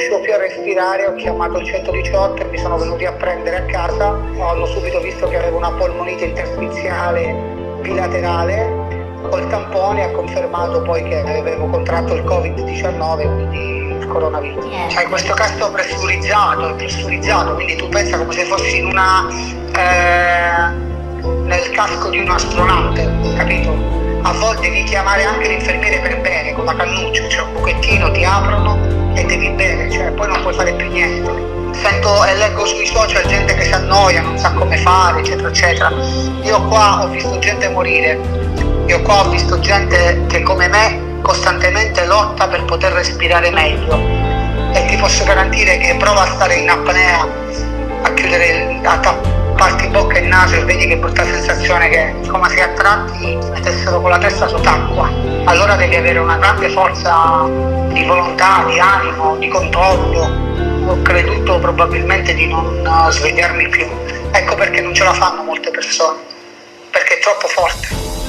riuscivo più a respirare, ho chiamato il 118 e mi sono venuti a prendere a casa. Hanno subito visto che avevo una polmonite interstiziale bilaterale. Col tampone ha confermato poi che avevo contratto il Covid-19, quindi il coronavirus. C'hai questo casco pressurizzato, quindi tu pensa come se fossi in nel casco di un astronauta, capito? A volte devi chiamare anche l'infermiere per bere con la cannuccia, c'è un pochettino, ti aprono e devi bere, cioè poi non puoi fare più niente. Sento e leggo sui social gente che si annoia, non sa come fare, eccetera, eccetera. Io qua ho visto gente morire, io qua ho visto gente che come me costantemente lotta per poter respirare meglio e ti posso garantire che prova a stare in apnea, a chiudere, a tapparti bocca e naso e vedi che brutta sensazione che è come se a tratti ti mettessero con la testa sott'acqua. Allora devi avere una grande forza di volontà, di animo, di controllo. Ho creduto probabilmente di non svegliarmi più. Ecco perché non ce la fanno molte persone, perché è troppo forte.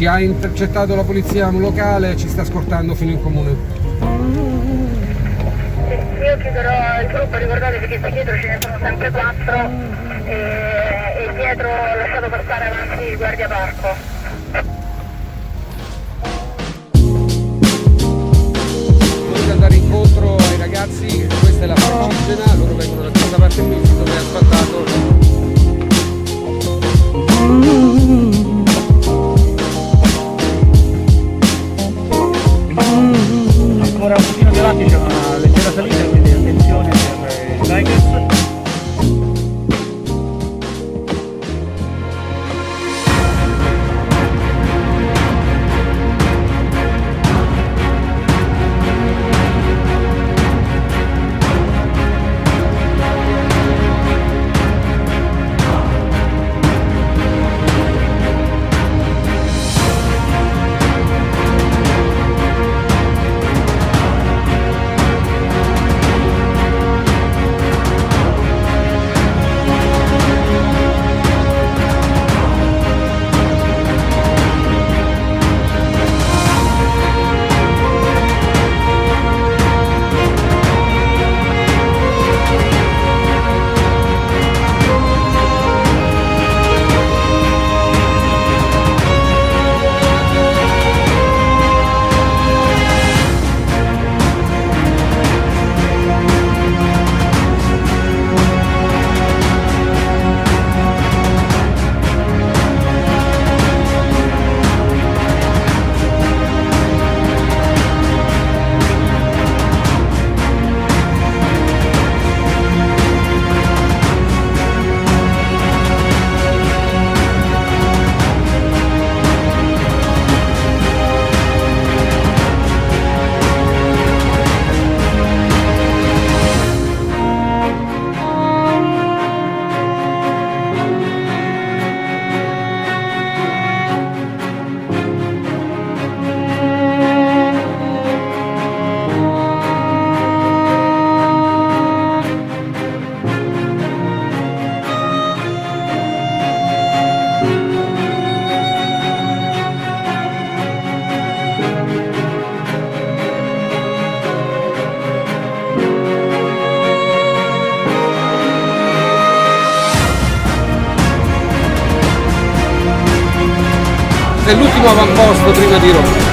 ci ha intercettato la polizia locale e ci sta scortando fino in comune. Io chiuderò il gruppo, ricordatevi che qui dietro ce ne sono sempre 4 e dietro ho lasciato passare avanti il guardia parco. Potete andare incontro ai ragazzi, questa è la Francigena, loro vengono da questa parte qui, dove è asfaltato. Ancora un pochino più avanti c'è una leggera salita, quindi attenzione per i Tigers. È l'ultimo avamposto prima di Roma.